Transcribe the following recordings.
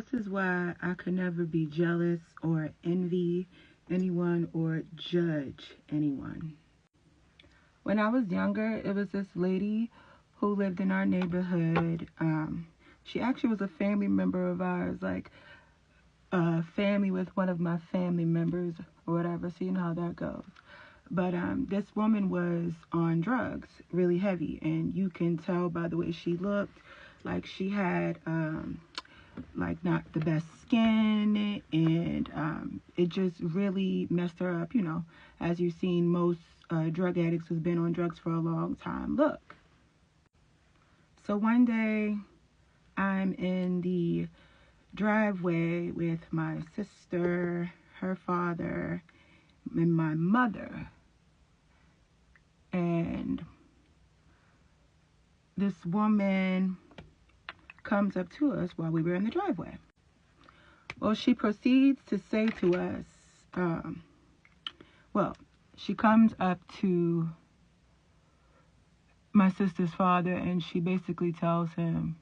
This is why I could never be jealous or envy anyone or judge anyone. When I was younger, it was this lady who lived in our neighborhood. She actually was a family member of ours, like a family with one of my family members or whatever, so you know how that goes. But this woman was on drugs, really heavy, and you can tell by the way she looked, like she had like not the best skin, and it just really messed her up, as you've seen most drug addicts who's been on drugs for a long time look. So one day I'm in the driveway with my sister, her father, and my mother, and this woman comes up to us while we were in the driveway. Well, she proceeds to say to us, she comes up to my sister's father and she basically tells him,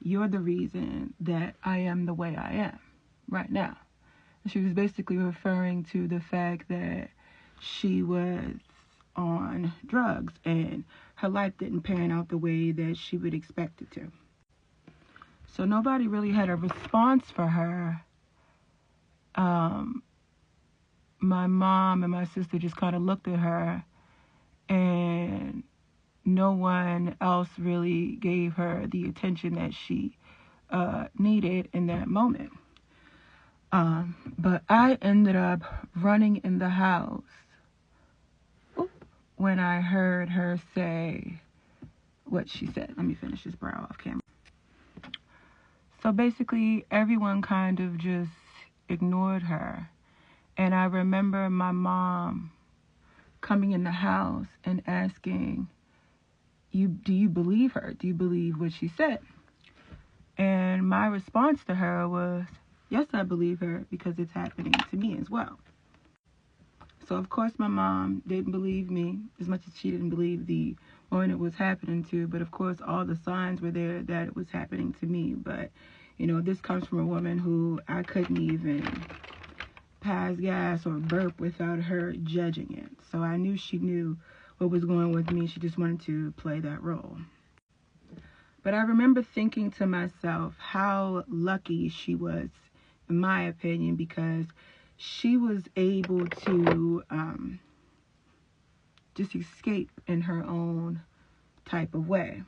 "You're the reason that I am the way I am right now." And she was basically referring to the fact that she was on drugs and her life didn't pan out the way that she would expect it to. So nobody really had a response for her. My mom and my sister just kind of looked at her, and no one else really gave her the attention that she needed in that moment. But I ended up running in the house when I heard her say what she said. Let me finish this brow off camera. So basically, everyone kind of just ignored her. And I remember my mom coming in the house and asking, do you believe her? Do you believe what she said? And my response to her was, yes, I believe her because it's happening to me as well. So, of course, my mom didn't believe me as much as she didn't believe the woman it was happening to. But, of course, all the signs were there that it was happening to me. But, this comes from a woman who I couldn't even pass gas or burp without her judging it. So I knew she knew what was going on with me. She just wanted to play that role. But I remember thinking to myself how lucky she was, in my opinion, because she was able to just escape in her own type of way.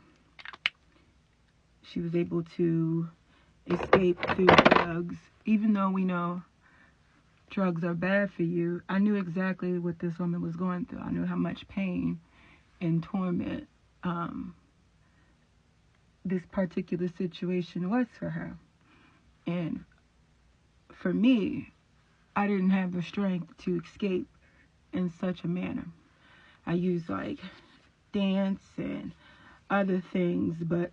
She was able to escape through drugs, even though we know drugs are bad for you. I knew exactly what this woman was going through. I knew how much pain and torment this particular situation was for her. And for me, I didn't have the strength to escape in such a manner. I used like dance and other things, but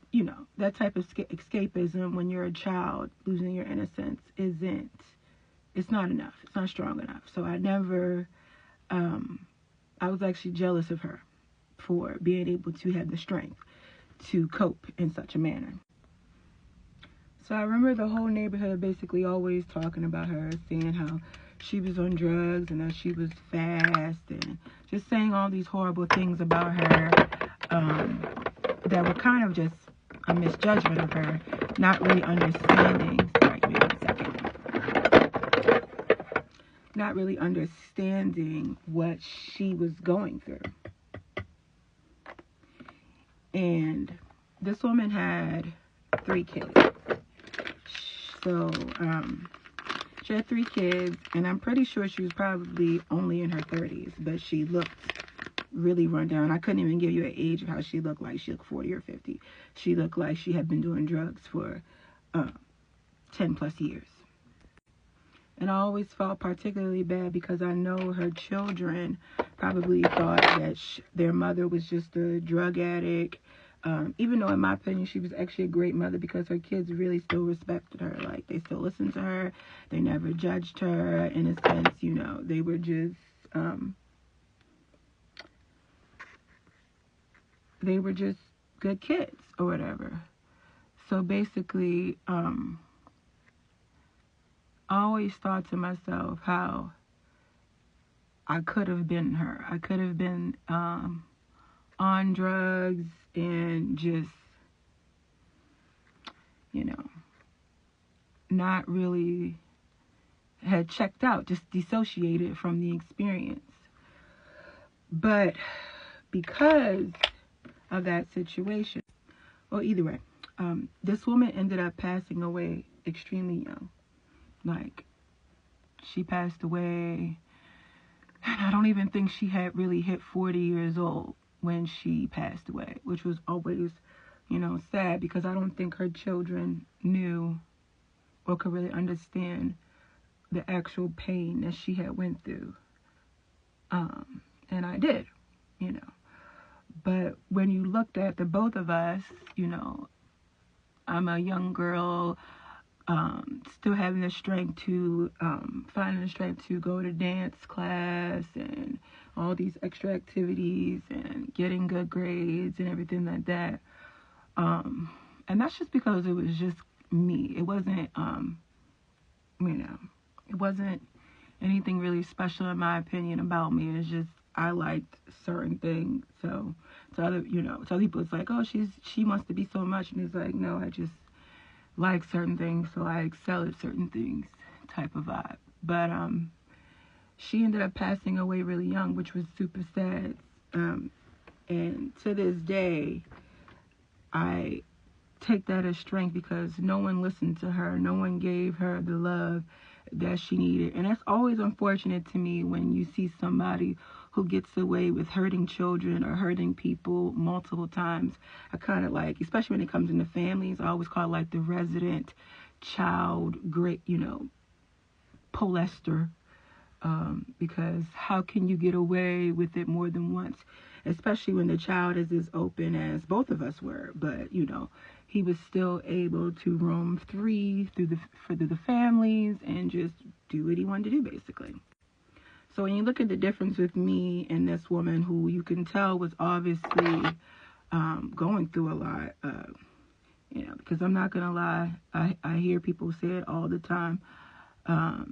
that type of escapism when you're a child losing your innocence it's not enough. It's not strong enough. So I was actually jealous of her for being able to have the strength to cope in such a manner. So I remember the whole neighborhood basically always talking about her, saying how she was on drugs and that she was fast and just saying all these horrible things about her that were kind of just a misjudgment of her, not really understanding. Sorry, give me 1 second. Not really understanding what she was going through. And this woman had 3 kids. So she had 3 kids, and I'm pretty sure she was probably only in her 30s, but she looked really run down. I couldn't even give you an age of how she looked like. She looked 40 or 50. She looked like she had been doing drugs for 10 plus years. And I always felt particularly bad because I know her children probably thought that their mother was just a drug addict. Even though, in my opinion, she was actually a great mother because her kids really still respected her. Like, they still listened to her. They never judged her. In a sense, they were just, good kids or whatever. So basically, always thought to myself how I could have been her. I could have been on drugs and just, you know, not really had checked out, just dissociated from the experience. But because of that situation, well, either way, this woman ended up passing away extremely young. Like, she passed away, and I don't even think she had really hit 40 years old when she passed away, which was always, sad, because I don't think her children knew or could really understand the actual pain that she had went through. And I did, But when you looked at the both of us, I'm a young girl, still having the strength to, finding the strength to go to dance class and all these extra activities and getting good grades and everything like that. And that's just because it was just me. It wasn't, it wasn't anything really special in my opinion about me. It's just I liked certain things. So to other people, it's like, oh, she wants to be so much, and it's like, no, I just like certain things, so I excel at certain things, type of vibe. But she ended up passing away really young, which was super sad. And to this day, I take that as strength because no one listened to her. No one gave her the love that she needed. And that's always unfortunate to me when you see somebody who gets away with hurting children or hurting people multiple times. I kind of like, especially when it comes into families, I always call it like the resident child great, molester. Because how can you get away with it more than once? Especially when the child is as open as both of us were. But, he was still able to roam free through the families and just do what he wanted to do, basically. So when you look at the difference with me and this woman who you can tell was obviously going through a lot, because I'm not going to lie, I hear people say it all the time. Oh,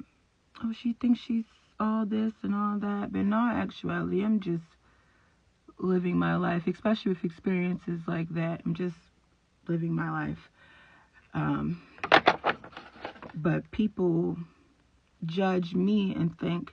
she thinks she's all this and all that. But in all actuality, I'm just living my life, especially with experiences like that. I'm just living my life. But people judge me and think,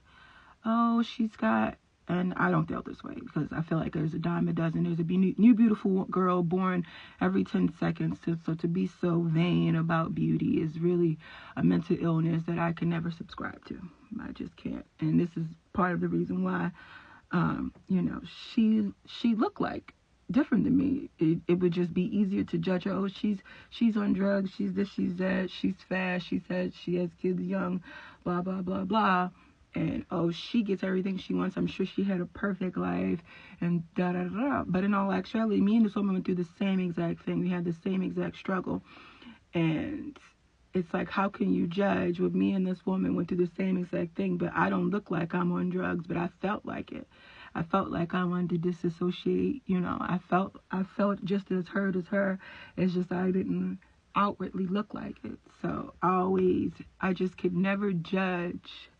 oh, she's got, and I don't feel this way because I feel like there's a dime a dozen. There's a new beautiful girl born every 10 seconds. So to be so vain about beauty is really a mental illness that I can never subscribe to. I just can't. And this is part of the reason why, she looked like different than me. It would just be easier to judge her. Oh, she's on drugs. She's this, she's that. She's fast. She said she has kids young, blah, blah, blah, blah. And, oh, she gets everything she wants. I'm sure she had a perfect life and da-da-da-da. But in all actuality, me and this woman went through the same exact thing. We had the same exact struggle. And it's like, how can you judge what me and this woman went through the same exact thing, but I don't look like I'm on drugs, but I felt like it. I felt like I wanted to disassociate. I felt just as hurt as her. It's just I didn't outwardly look like it. So I just could never judge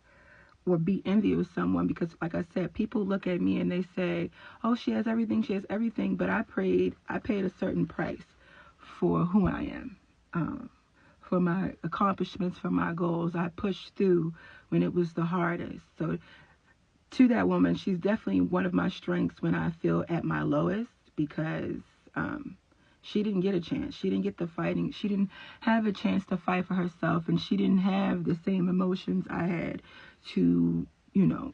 or be envious of someone because, like I said, people look at me and they say, oh, she has everything, but I paid a certain price for who I am, for my accomplishments, for my goals. I pushed through when it was the hardest. So to that woman, she's definitely one of my strengths when I feel at my lowest, because she didn't get a chance. She didn't get the fighting. She didn't have a chance to fight for herself, and she didn't have the same emotions I had to,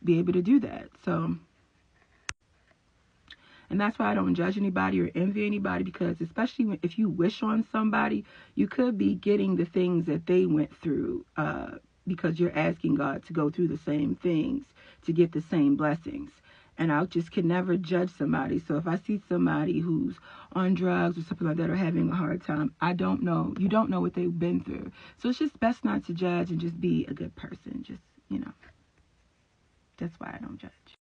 be able to do that. So, and that's why I don't judge anybody or envy anybody, because especially if you wish on somebody, you could be getting the things that they went through, because you're asking God to go through the same things to get the same blessings. And I just can never judge somebody. So if I see somebody who's on drugs or something like that or having a hard time, I don't know. You don't know what they've been through. So it's just best not to judge and just be a good person. Just, that's why I don't judge.